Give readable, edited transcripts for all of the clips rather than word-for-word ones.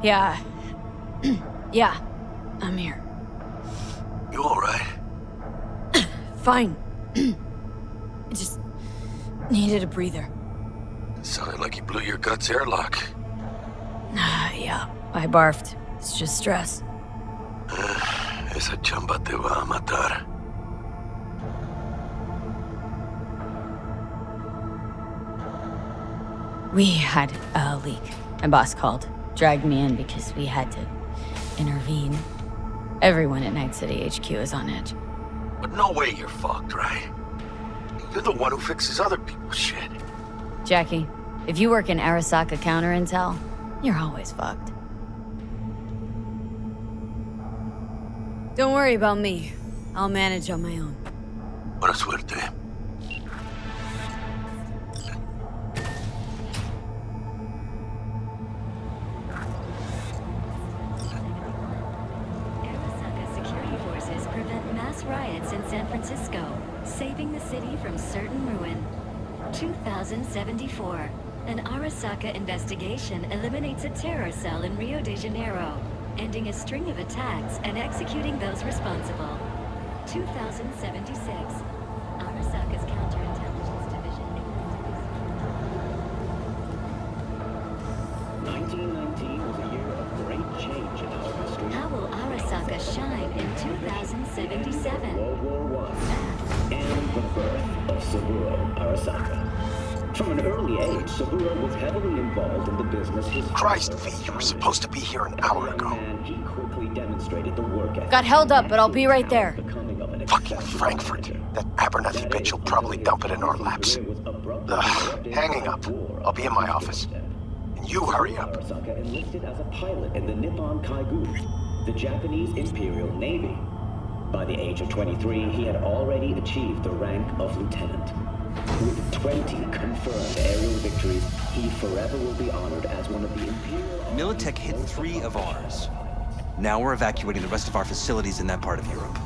Yeah. Yeah, I'm here. You alright? Fine. I just needed a breather. It sounded like you blew your guts airlock. Yeah, I barfed. It's just stress. Esa chamba te va a matar. We had a leak. My boss called, dragged me in because we had to intervene. Everyone at Night City HQ is on edge. But no way you're fucked, right? You're the one who fixes other people's shit. Jackie, if you work in Arasaka counterintel, you're always fucked. Don't worry about me. I'll manage on my own. Buena suerte. Arasaka security forces prevent mass riots in San Francisco, saving the city from certain ruin. 2074. An Arasaka investigation eliminates a terror cell in Rio de Janeiro, ending a string of attacks and executing those responsible. 2076. Arasaka's counterintelligence division. 1919 was a year of great change in our history. How will Arasaka shine in 2077? World War I and the birth of Saburo Arasaka. From an early age, Saburo was heavily involved in the business his Christ, V, you were supposed to be here an hour ago. And he quickly demonstrated the work ethic. Got held up, but I'll be right there. Becoming of an Fucking exceptional Frankfurt. manager. That Abernathy bitch will probably dump it in our laps. Hanging up. I'll be in my office. And you hurry up. Arasaka enlisted as a pilot in the Nippon Kaigu, the Japanese Imperial Navy. By the age of 23, he had already achieved the rank of lieutenant. With 20 confirmed aerial victories, he forever will be honored as one of the Imperial... Militech hit 3 of ours. Now we're evacuating the rest of our facilities in that part of Europe.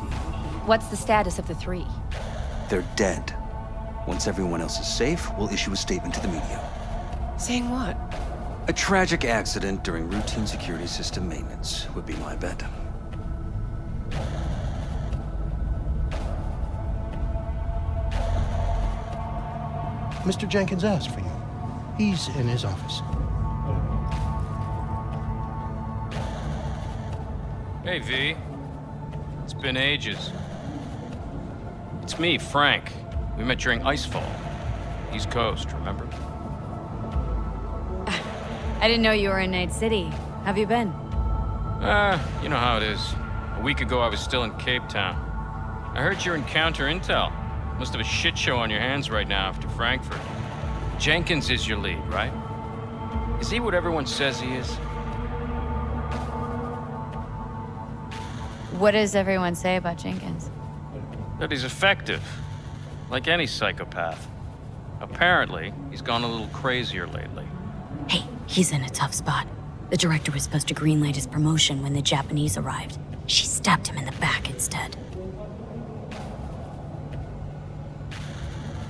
What's the status of the 3? They're dead. Once everyone else is safe, we'll issue a statement to the media. Saying what? A tragic accident during routine security system maintenance would be my bet. Mr. Jenkins asked for you. He's in his office. Hey, V. It's been ages. It's me, Frank. We met during Icefall. East Coast, remember? I didn't know you were in Night City. Have you been? You know how it is. A week ago, I was still in Cape Town. I heard you're in counter-intel. Must have a shit show on your hands right now after Frankfurt. Jenkins is your lead, right? Is he what everyone says he is? What does everyone say about Jenkins? That he's effective. Like any psychopath. Apparently, he's gone a little crazier lately. Hey, he's in a tough spot. The director was supposed to greenlight his promotion when the Japanese arrived. She stabbed him in the back instead.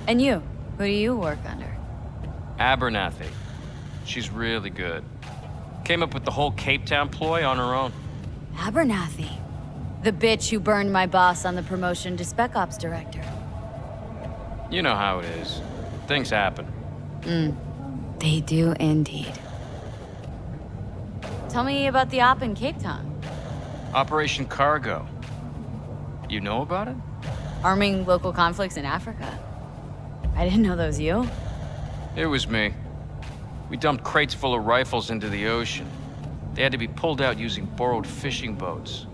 And you? Who do you work under? Abernathy. She's really good. Came up with the whole Cape Town ploy on her own. Abernathy. The bitch who burned my boss on the promotion to Spec Ops Director. You know how it is. Things happen. They do indeed. Tell me about the op in Cape Town. Operation Cargo. You know about it? Arming local conflicts in Africa. I didn't know that was you. It was me. We dumped crates full of rifles into the ocean. They had to be pulled out using borrowed fishing boats.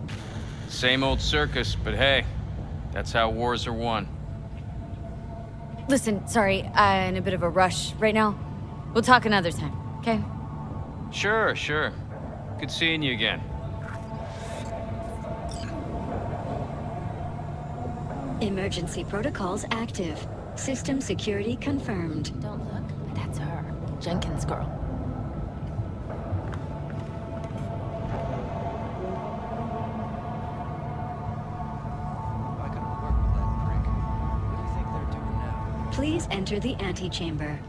Same old circus, but hey, that's how wars are won. Listen, sorry, I'm in a bit of a rush right now. We'll talk another time, okay? Sure, sure. Good seeing you again. Emergency protocols active. System security confirmed. Don't look. That's her. Jenkins' girl. I could work with that prick. What do you think they're doing now? Please enter the antechamber.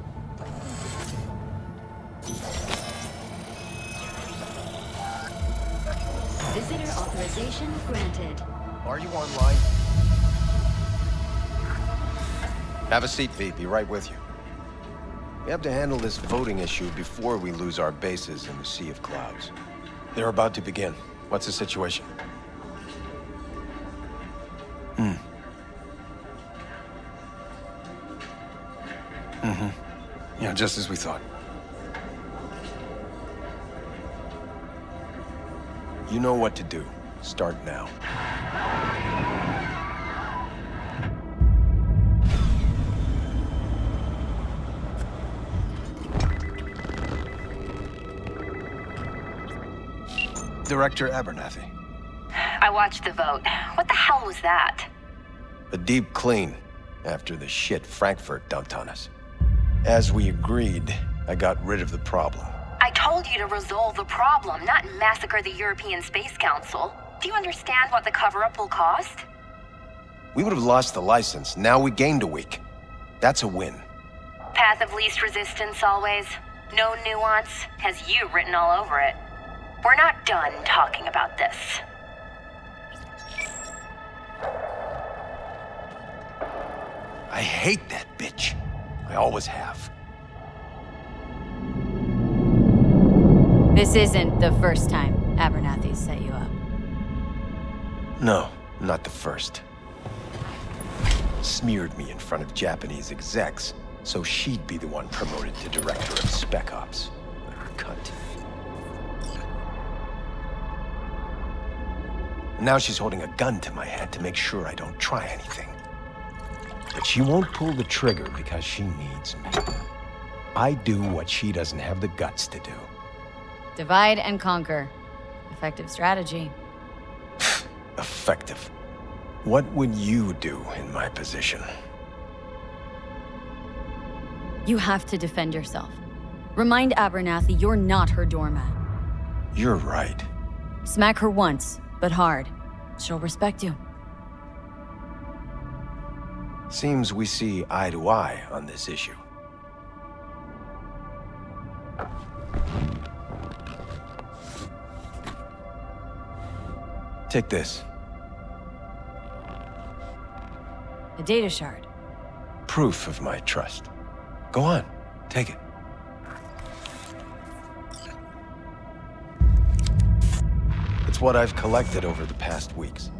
Permission granted. Are you online? Have a seat, V. Be right with you. We have to handle this voting issue before we lose our bases in the Sea of Clouds. They're about to begin. What's the situation? Yeah, just as we thought. You know what to do. Start now. Director Abernathy. I watched the vote. What the hell was that? A deep clean after the shit Frankfurt dumped on us. As we agreed, I got rid of the problem. I told you to resolve the problem, not massacre the European Space Council. Do you understand what the cover-up will cost? We would have lost the license. Now we gained a week. That's a win. Path of least resistance always. No nuance. Has you written all over it. We're not done talking about this. I hate that bitch. I always have. This isn't the first time Abernathy set you up. No, not the first. Smeared me in front of Japanese execs, so she'd be the one promoted to director of Spec Ops. Cunt. Now she's holding a gun to my head to make sure I don't try anything. But she won't pull the trigger because she needs me. I do what she doesn't have the guts to do. Divide and conquer. Effective strategy. Effective. What would you do in my position? You have to defend yourself. Remind Abernathy you're not her doormat. You're right. Smack her once, but hard. She'll respect you. Seems we see eye to eye on this issue. Take this. A data shard. Proof of my trust. Go on, take it. It's what I've collected over the past weeks.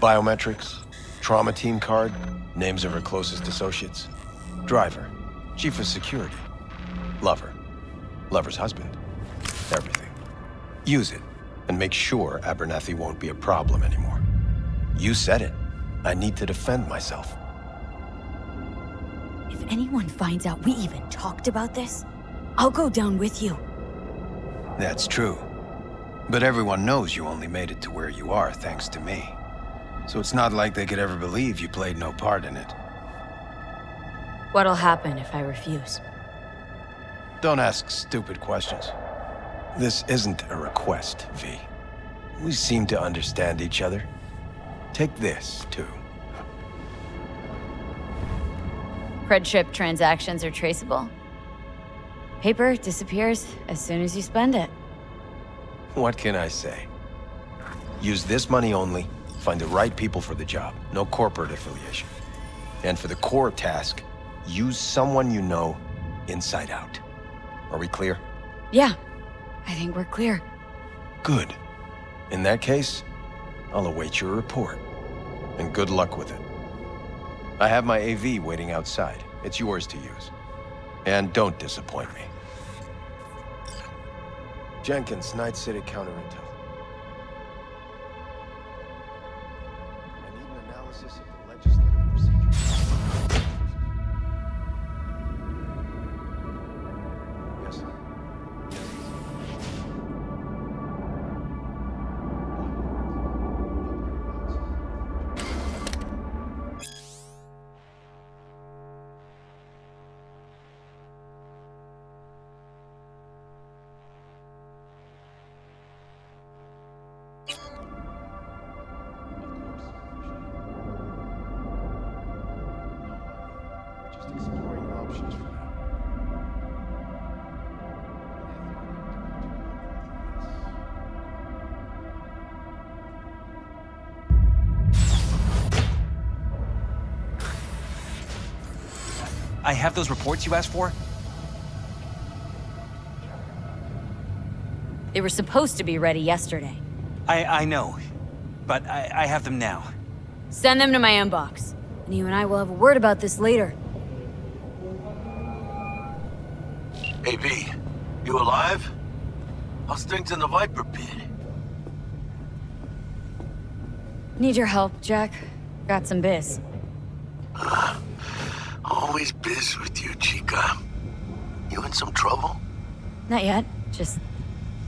Biometrics, trauma team card, names of her closest associates, driver, chief of security, lover, lover's husband, everything. Use it, and make sure Abernathy won't be a problem anymore. You said it. I need to defend myself. If anyone finds out we even talked about this, I'll go down with you. That's true. But everyone knows you only made it to where you are thanks to me. So it's not like they could ever believe you played no part in it. What'll happen if I refuse? Don't ask stupid questions. This isn't a request, V. We seem to understand each other. Take this, too. Credship transactions are traceable. Paper disappears as soon as you spend it. What can I say? Use this money only, find the right people for the job, no corporate affiliation. And for the core task, use someone you know inside out. Are we clear? Yeah, I think we're clear. Good. In that case, I'll await your report. And good luck with it. I have my AV waiting outside. It's yours to use. And don't disappoint me. Jenkins, Night City Counter Intel. I need an analysis of the legislative procedure. Yes, sir. I have those reports you asked for. They were supposed to be ready yesterday. I know, but I have them now. Send them to my inbox. And you and I will have a word about this later. Hey, V, you alive? How's things in the Viper pit? Need your help, Jack. Got some biz. Always biz with you, chica. You in some trouble? Not yet. Just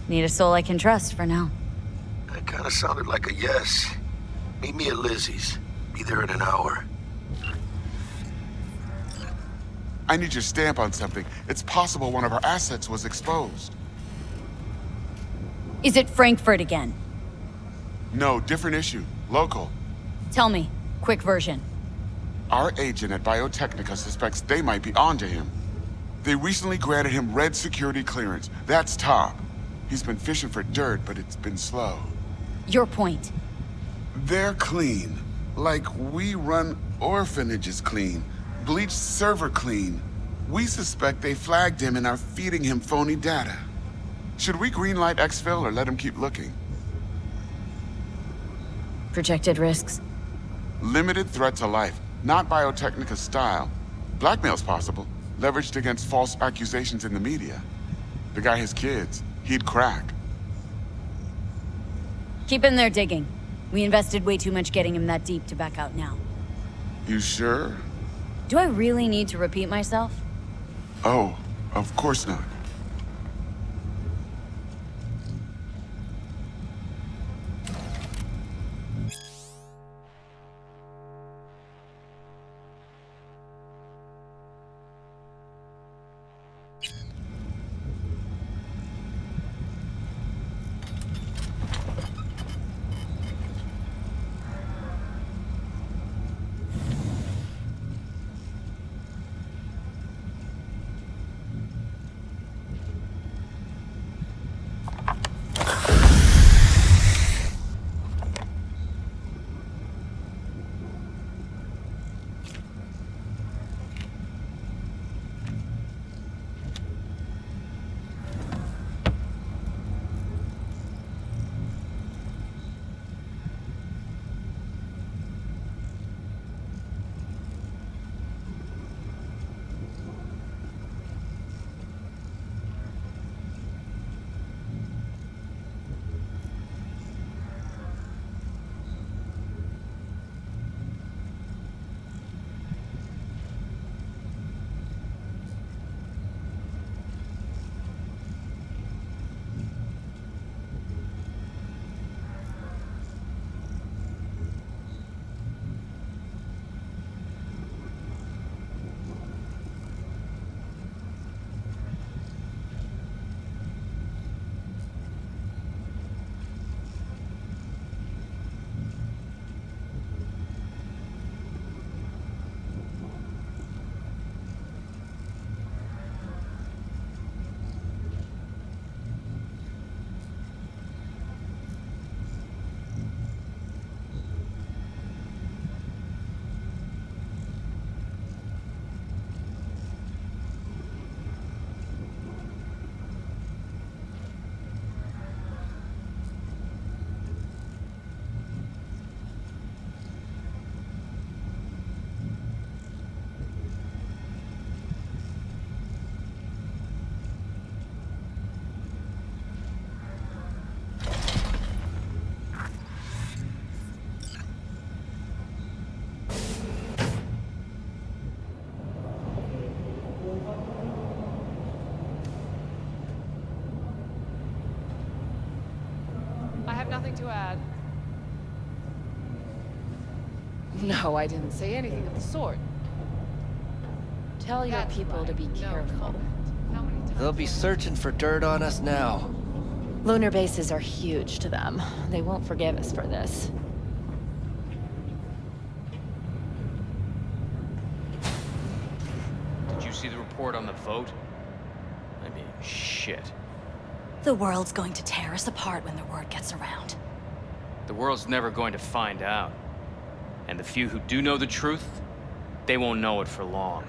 need a soul I can trust for now. That kind of sounded like a yes. Meet me at Lizzie's. Be there in an hour. I need your stamp on something. It's possible one of our assets was exposed. Is it Frankfurt again? No, different issue. Local. Tell me. Quick version. Our agent at Biotechnica suspects they might be onto him. They recently granted him red security clearance. That's top. He's been fishing for dirt, but it's been slow. Your point. They're clean. Like we run orphanages clean. Bleached server clean. We suspect they flagged him and are feeding him phony data. Should we greenlight exfil or let him keep looking? Projected risks? Limited threat to life, not Biotechnica's style. Blackmail's possible, leveraged against false accusations in the media. The guy has kids. He'd crack. Keep in there digging. We invested way too much getting him that deep to back out now. You sure? Do I really need to repeat myself? Oh, of course not. Nothing to add. No, I didn't say anything of the sort. Tell your people to be careful. They'll be searching for dirt on us now. Lunar bases are huge to them. They won't forgive us for this. Did you see the report on the vote? I mean, shit. The world's going to tear us apart when the word gets around. The world's never going to find out. And the few who do know the truth, they won't know it for long.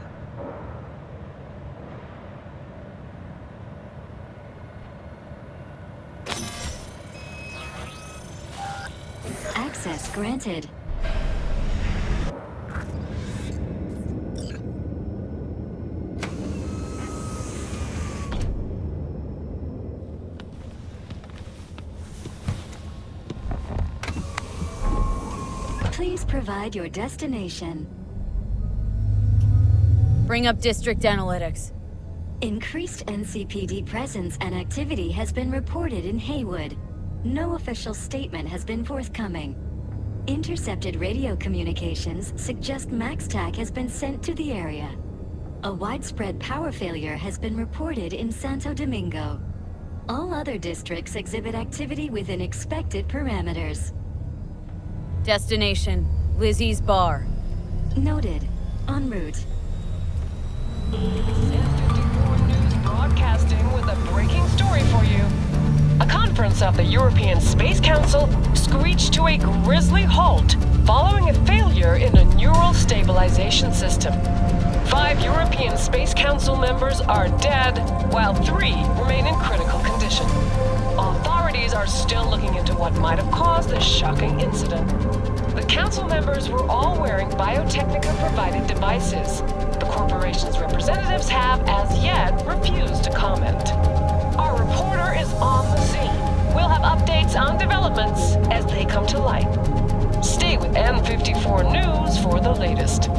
Access granted. Please provide your destination. Bring up District Analytics. Increased NCPD presence and activity has been reported in Haywood. No official statement has been forthcoming. Intercepted radio communications suggest MaxTac has been sent to the area. A widespread power failure has been reported in Santo Domingo. All other districts exhibit activity within expected parameters. Destination, Lizzie's Bar. Noted. En route. San 54 News broadcasting with a breaking story for you. A conference of the European Space Council screeched to a grisly halt following a failure in a neural stabilization system. 5 European Space Council members are dead, while 3 remain in critical condition. Authorities are still looking into what might have caused this shocking incident. The council members were all wearing Biotechnica-provided devices. The corporation's representatives have, as yet, refused to comment. Our reporter is on the scene. We'll have updates on developments as they come to light. Stay with N54 News for the latest.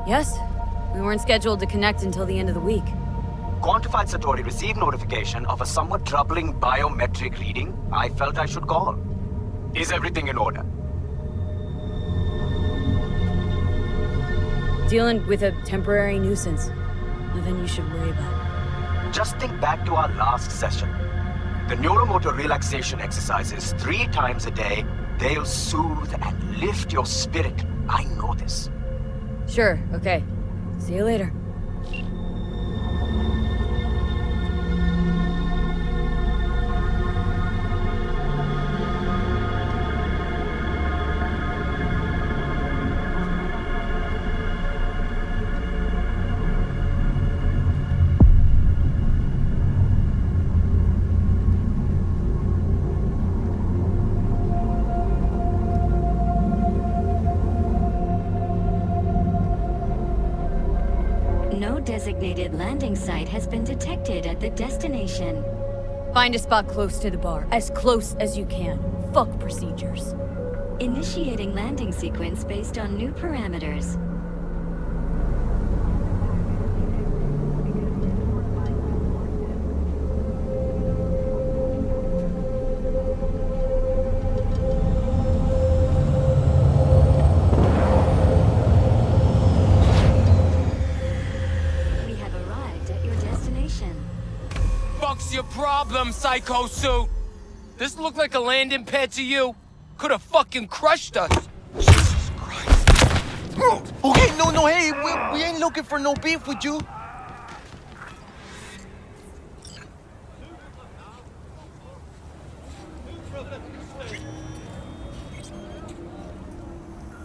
Yes? We weren't scheduled to connect until the end of the week. Quantified Satori received notification of a somewhat troubling biometric reading. I felt I should call. Is everything in order? Dealing with a temporary nuisance. Nothing you should worry about. Just think back to our last session. The neuromotor relaxation exercises 3 times a day. They'll soothe and lift your spirit. I know this. Sure, okay. See you later. No designated landing site has been detected at the destination. Find a spot close to the bar. As close as you can. Fuck procedures. Initiating landing sequence based on new parameters. We have arrived at your destination. Fuck's your problem, Psycho Suit? This look like a landing pad to you? Could have fucking crushed us. Jesus Christ. Okay, no, hey, we ain't looking for no beef with you.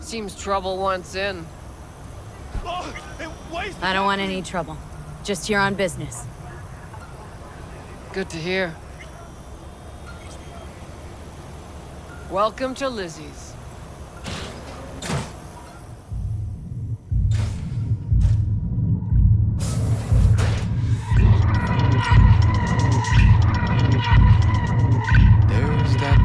Seems trouble once in. I don't want any trouble. Just here on business. Good to hear. Welcome to Lizzie's. There's that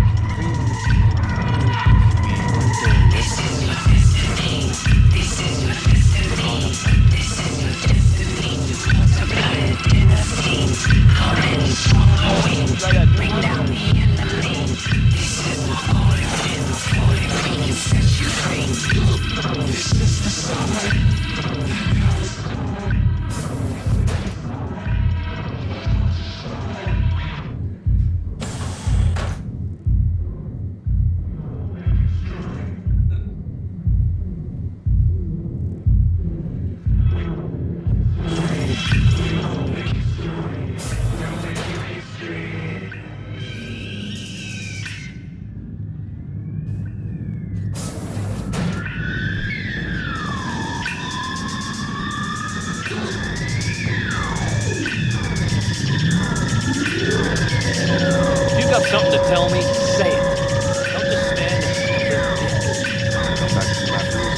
tell me? Say it. Don't just stand there. Come back to my food.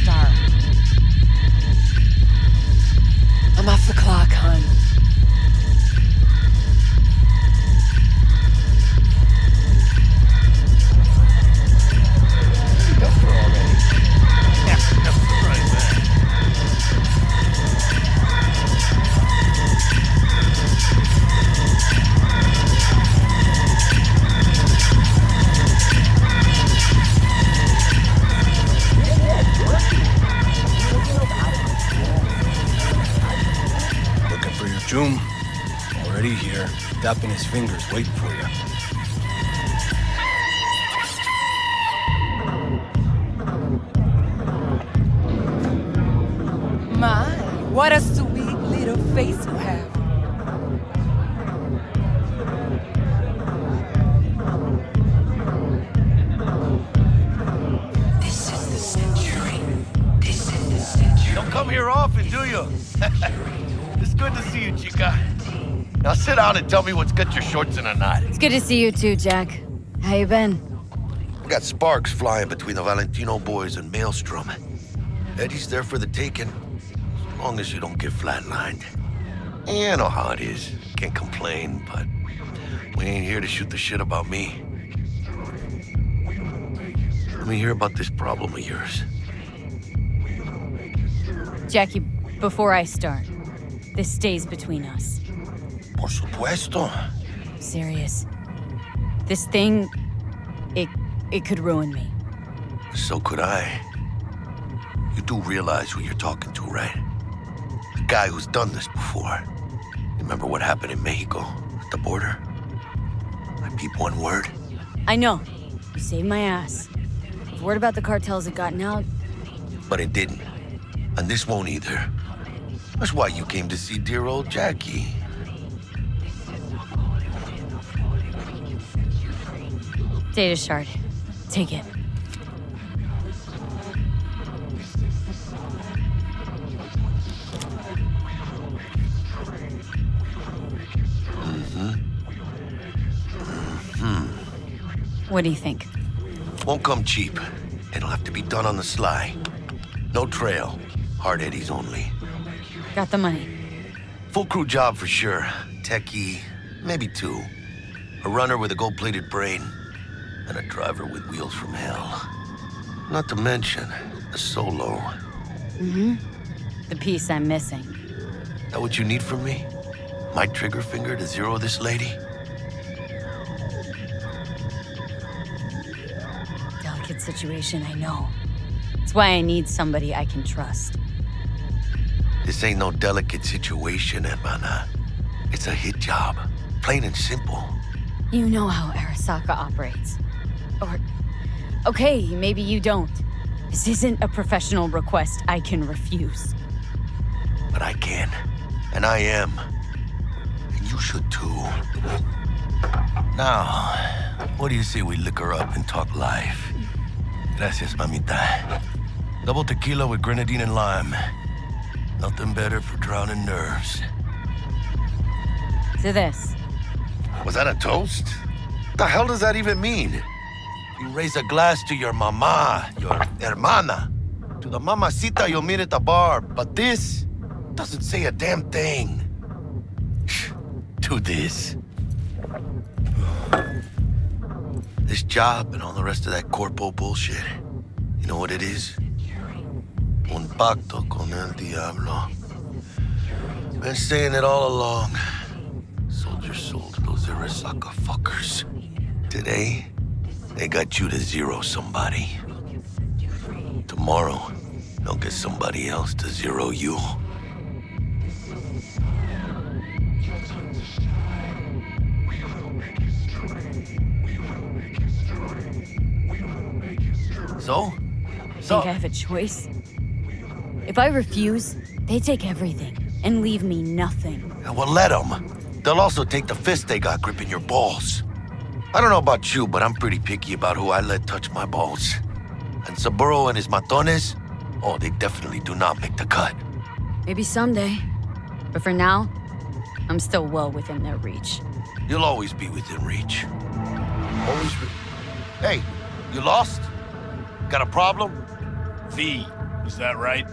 Start. I'm off the clock, hon. Jum, already here, tapping his fingers, waiting for you. My, what a sweet little face you have. This is the century. This is the century. Don't come here often, do you? It's good to see you, chica. Now sit down and tell me what's got your shorts in a knot. It's good to see you too, Jack. How you been? We got sparks flying between the Valentino boys and Maelstrom. Eddie's there for the taking, as long as you don't get flatlined. You know how it is. Can't complain, but we ain't here to shoot the shit about me. Let me hear about this problem of yours. Jackie, before I start, this stays between us. Por supuesto. Serious. This thing, it could ruin me. So could I. You do realize who you're talking to, right? The guy who's done this before. Remember what happened in Mexico, at the border? I peep one word. I know. You saved my ass. If word about the cartels had gotten out... But it didn't. And this won't either. That's why you came to see dear old Jackie. Data shard. Take it. What do you think? Won't come cheap. It'll have to be done on the sly. No trail. Hard eddies only. Got the money. Full crew job for sure. Techie, maybe two. A runner with a gold-plated brain. And a driver with wheels from hell. Not to mention, a solo. Mm-hmm. The piece I'm missing. That what you need from me? My trigger finger to zero this lady? Delicate situation, I know. That's why I need somebody I can trust. This ain't no delicate situation, hermana. It's a hit job. Plain and simple. You know how Arasaka operates. Or... okay, maybe you don't. This isn't a professional request I can refuse. But I can. And I am. And you should too. Now, what do you say we liquor up and talk life? Gracias, mamita. Double tequila with grenadine and lime. Nothing better for drowning nerves. To this. Was that a toast? What the hell does that even mean? You raise a glass to your mama, your hermana. To the mamacita you'll meet at the bar. But this doesn't say a damn thing. To this. This job and all the rest of that corpo bullshit. You know what it is? Un pacto con el diablo. Been saying it all along. Sold your soul to those Arasaka fuckers. Today, they got you to zero somebody. Tomorrow, they'll get somebody else to zero you. So? Think I have a choice? If I refuse, they take everything and leave me nothing. Well, let them. They'll also take the fist they got gripping your balls. I don't know about you, but I'm pretty picky about who I let touch my balls. And Saburo and his matones, oh, they definitely do not make the cut. Maybe someday. But for now, I'm still well within their reach. You'll always be within reach. Hey, you lost? Got a problem? V, is that right?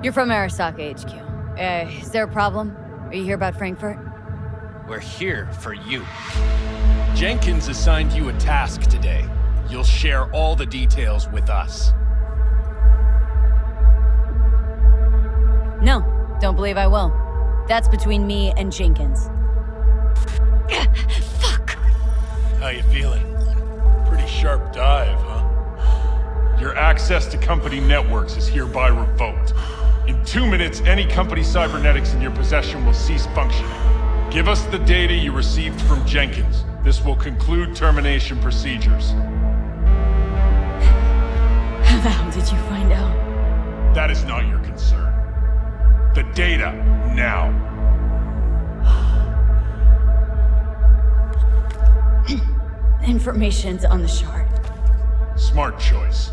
You're from Arasaka HQ. Is there a problem? Are you here about Frankfurt? We're here for you. Jenkins assigned you a task today. You'll share all the details with us. No, don't believe I will. That's between me and Jenkins. Fuck! How you feeling? Pretty sharp dive, huh? Your access to company networks is hereby revoked. In 2 minutes, any company cybernetics in your possession will cease functioning. Give us the data you received from Jenkins. This will conclude termination procedures. How the hell did you find out? That is not your concern. The data, now. Information's on the shard. Smart choice.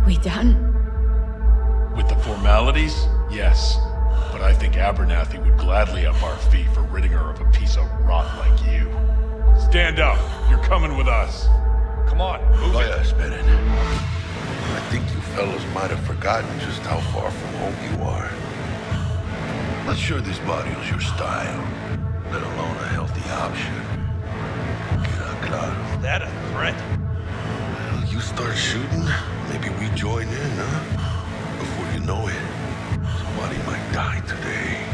We done? With the formalities, yes. But I think Abernathy would gladly up our fee for ridding her of a piece of rot like you. Stand up. You're coming with us. Come on, move it. Yes, Bennett. I think you fellows might have forgotten just how far from home you are. Not sure this body was your style, let alone a healthy option. Queda claro. Is that a threat? Well, you start shooting, maybe we join in, huh? Before you know it, somebody might die today.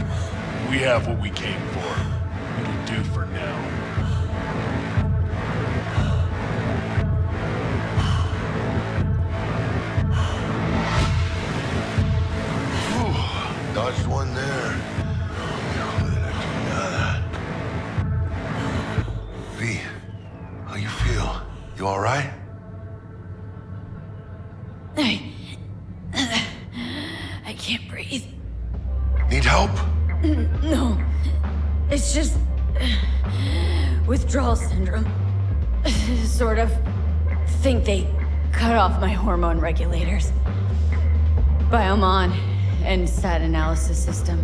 We have what we came for. It'll do for now. Dodged one there. V, how you feel? You all right? I can't breathe. Need help? No. It's just... withdrawal syndrome. Sort of. Think they cut off my hormone regulators. But I'm on. And stat analysis system.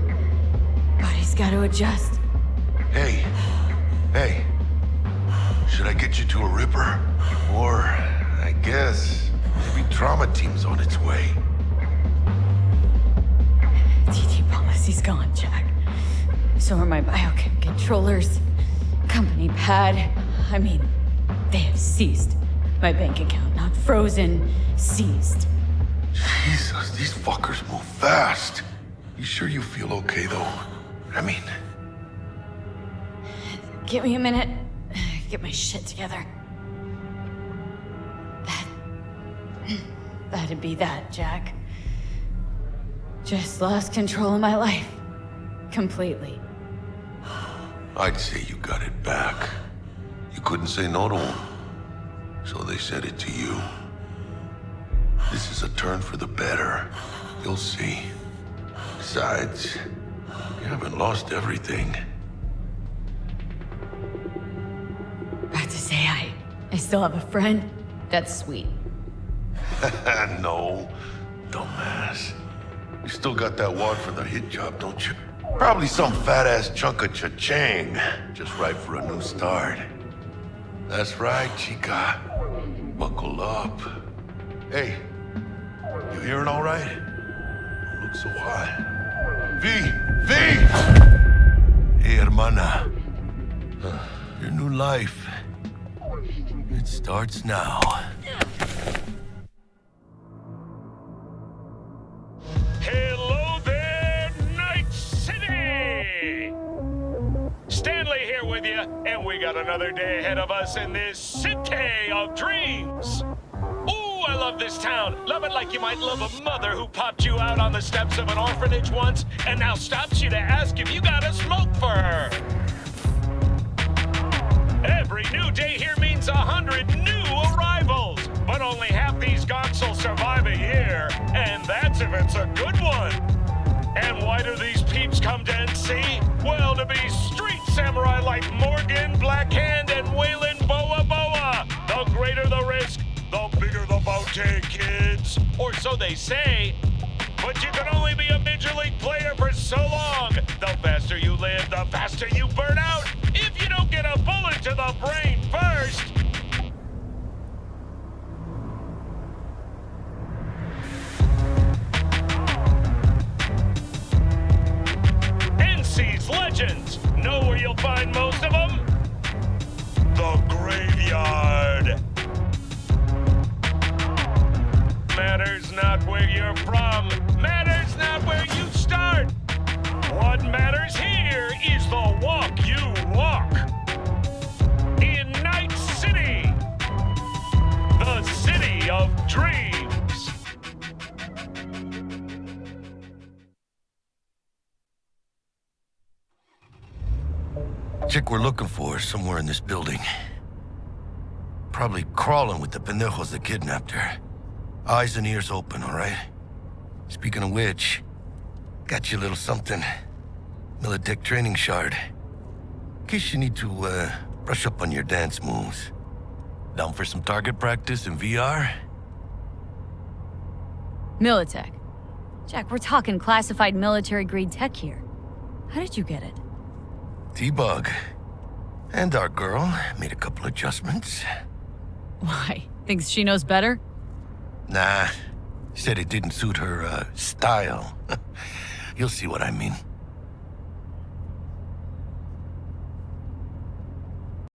Body's got to adjust. Hey. Should I get you to a Ripper? Or, I guess, maybe trauma team's on its way. TT policy's gone, Jack. So are my biochem controllers. Company pad. I mean, they have seized. My bank account, not frozen, seized. Jesus, these fuckers move fast. You sure you feel okay, though? I mean... Give me a minute. Get my shit together. That'd be that, Jack. Just lost control of my life. Completely. I'd say you got it back. You couldn't say no to them. So they said it to you. This is a turn for the better. You'll see. Besides, you haven't lost everything. About to say I still have a friend. That's sweet. No, dumbass. You still got that wad for the hit job, don't you? Probably some fat-ass chunk of cha-ching. Just right for a new start. That's right, chica. Buckle up. Hey, you hearing all right? Don't look so hot. V! Hey, hermana. Your new life. It starts now. Hello there, Night City! Stanley here with you, and we got another day ahead of us in this city of dreams. Ooh, I love this town. Love it like you might love a mother who popped you out on the steps of an orphanage once and now stops you to ask if you got a smoke for her. Every new day here means 100 new arrivals, but only half these gonks will survive a year, and that's if it's a good one. And why do these peeps come to NC? Well, to be street samurai like Morgan, Blackhand, and Waylon Boa Boa. The greater the risk, the bigger the so they say. But you can only be a Major League player for so long. The faster you live, the faster you burn out. If you don't get a bullet to the brain first. NC's legends. Know where you'll find most of them? The graveyard. Matters not where you're from. Matters not where you start. What matters here is the walk you walk. In Night City. The city of dreams. Chick we're looking for is somewhere in this building. Probably crawling with the pendejos that kidnapped her. Eyes and ears open, all right? Speaking of which, got you a little something. Militech training shard. In case you need to, brush up on your dance moves. Down for some target practice in VR? Militech. Jack, we're talking classified military-grade tech here. How did you get it? T-Bug. And our girl made a couple adjustments. Why? Thinks she knows better? Nah. Said it didn't suit her, style. You'll see what I mean.